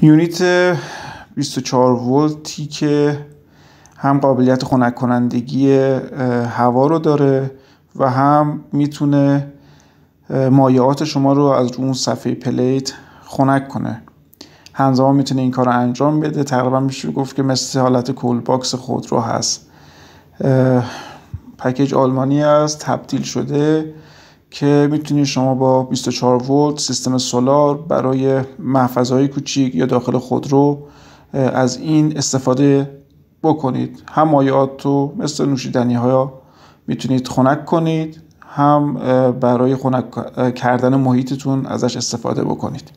یونیت 24 ولتی که هم قابلیت خنک کنندگی هوا رو داره و هم میتونه مایعات شما رو از اون صفحه پلیت خنک کنه. همزمان میتونه این کار رو انجام بده. تقریبا میشه گفت که مثل حالت کول باکس خودرو هست. پکیج آلمانی است، تبدیل شده که میتونید شما با 24 ولت سیستم سولار برای محفظه‌های کوچیک یا داخل خودرو از این استفاده بکنید. هم مایعات رو مثل نوشیدنی‌ها میتونید خنک کنید، هم برای خنک کردن محیطتون ازش استفاده بکنید.